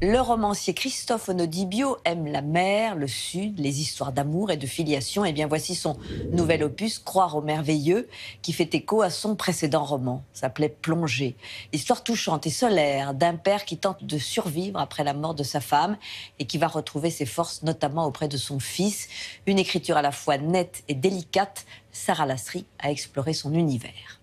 Le romancier Christophe Onodibio aime la mer, le sud, les histoires d'amour et de filiation. Et bien voici son nouvel opus, Croire au merveilleux, qui fait écho à son précédent roman. Ça s'appelait Plongée. Histoire touchante et solaire d'un père qui tente de survivre après la mort de sa femme et qui va retrouver ses forces, notamment auprès de son fils. Une écriture à la fois nette et délicate. Sarah Lasry a exploré son univers.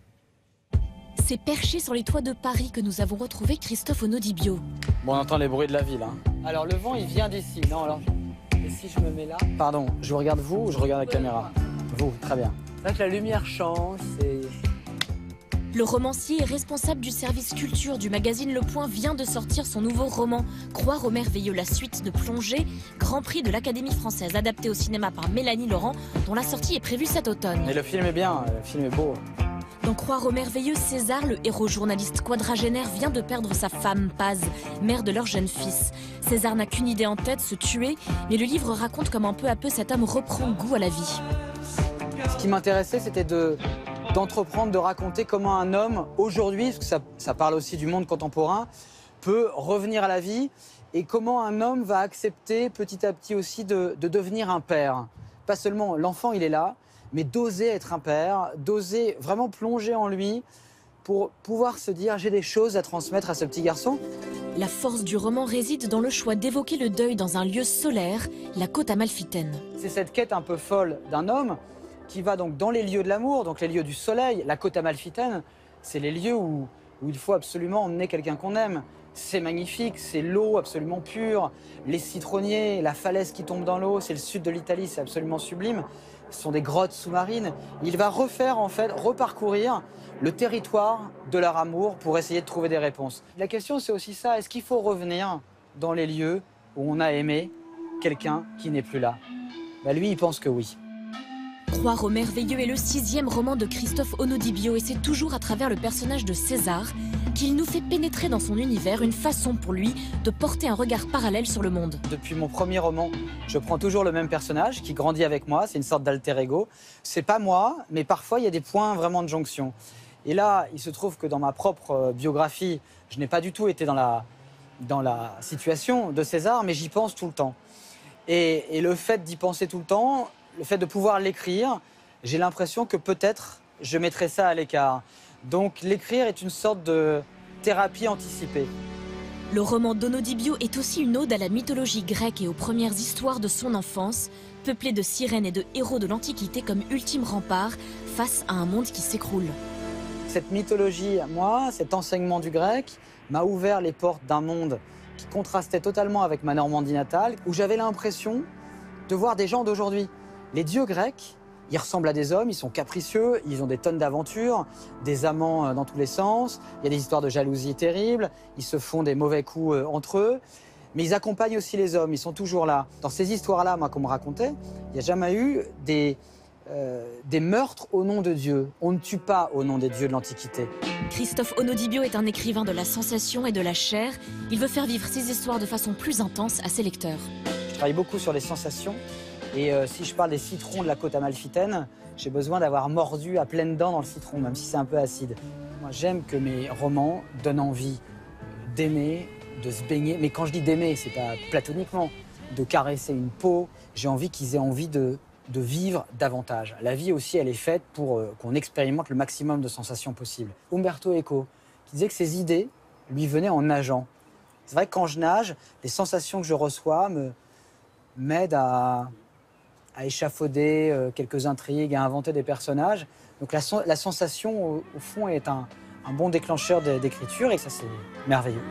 C'est perché sur les toits de Paris que nous avons retrouvé Christophe Onodibio. Bon, on entend les bruits de la ville. Alors, le vent, il vient d'ici. Non, alors, et si je me mets là? Pardon, je vous regarde vous ou je regarde la caméra? Vous, très bien. C'est vrai que la lumière change, c'est... Le romancier et responsable du service culture du magazine Le Point vient de sortir son nouveau roman Croire au merveilleux, la suite de Plongée, Grand Prix de l'Académie française, adapté au cinéma par Mélanie Laurent, dont la sortie est prévue cet automne. Mais le film est bien, le film est beau. Dans Croire au merveilleux, César, le héros journaliste quadragénaire, vient de perdre sa femme, Paz, mère de leur jeune fils. César n'a qu'une idée en tête, se tuer, mais le livre raconte comment peu à peu cet homme reprend goût à la vie. Ce qui m'intéressait, c'était d'entreprendre, de raconter comment un homme, aujourd'hui, parce que ça parle aussi du monde contemporain, peut revenir à la vie, et comment un homme va accepter petit à petit aussi de devenir un père. Pas seulement l'enfant, il est là, mais d'oser être un père, d'oser vraiment plonger en lui pour pouvoir se dire j'ai des choses à transmettre à ce petit garçon. La force du roman réside dans le choix d'évoquer le deuil dans un lieu solaire, la côte amalfitaine. C'est cette quête un peu folle d'un homme qui va donc dans les lieux de l'amour, donc les lieux du soleil, la côte amalfitaine, c'est les lieux où il faut absolument emmener quelqu'un qu'on aime. C'est magnifique, c'est l'eau absolument pure, les citronniers, la falaise qui tombe dans l'eau, c'est le sud de l'Italie, c'est absolument sublime. Ce sont des grottes sous-marines. Il va refaire, en fait, reparcourir le territoire de leur amour pour essayer de trouver des réponses. La question, c'est aussi ça. Est-ce qu'il faut revenir dans les lieux où on a aimé quelqu'un qui n'est plus là? Lui, il pense que oui. Croire au merveilleux est le 6e roman de Christophe Onodibio et c'est toujours à travers le personnage de César qu'il nous fait pénétrer dans son univers, une façon pour lui de porter un regard parallèle sur le monde. Depuis mon premier roman, je prends toujours le même personnage qui grandit avec moi, c'est une sorte d'alter ego. C'est pas moi, mais parfois il y a des points vraiment de jonction. Et là, il se trouve que dans ma propre biographie, je n'ai pas du tout été dans la situation de César, mais j'y pense tout le temps. Et le fait d'y penser tout le temps, le fait de pouvoir l'écrire, j'ai l'impression que peut-être je mettrai ça à l'écart. Donc l'écrire est une sorte de thérapie anticipée. Le roman d'Onodibio est aussi une ode à la mythologie grecque et aux premières histoires de son enfance, peuplée de sirènes et de héros de l'Antiquité comme ultime rempart face à un monde qui s'écroule. Cette mythologie, moi, cet enseignement du grec, m'a ouvert les portes d'un monde qui contrastait totalement avec ma Normandie natale, où j'avais l'impression de voir des gens d'aujourd'hui. Les dieux grecs, ils ressemblent à des hommes, ils sont capricieux, ils ont des tonnes d'aventures, des amants dans tous les sens, il y a des histoires de jalousie terribles, ils se font des mauvais coups entre eux, mais ils accompagnent aussi les hommes, ils sont toujours là. Dans ces histoires-là, moi, qu'on me racontait, il n'y a jamais eu des meurtres au nom de Dieu. On ne tue pas au nom des dieux de l'Antiquité. Christophe Onodibio est un écrivain de la sensation et de la chair. Il veut faire vivre ses histoires de façon plus intense à ses lecteurs. Je travaille beaucoup sur les sensations. Et si je parle des citrons de la côte amalfitaine, j'ai besoin d'avoir mordu à pleines dents dans le citron, même si c'est un peu acide. Moi, j'aime que mes romans donnent envie d'aimer, de se baigner. Mais quand je dis d'aimer, c'est pas platoniquement, de caresser une peau. J'ai envie qu'ils aient envie de vivre davantage. La vie aussi, elle est faite pour qu'on expérimente le maximum de sensations possibles. Umberto Eco, qui disait que ses idées lui venaient en nageant. C'est vrai que quand je nage, les sensations que je reçois m'aident à échafauder quelques intrigues, à inventer des personnages. Donc la sensation, au fond, est un bon déclencheur d'écriture et ça, c'est merveilleux.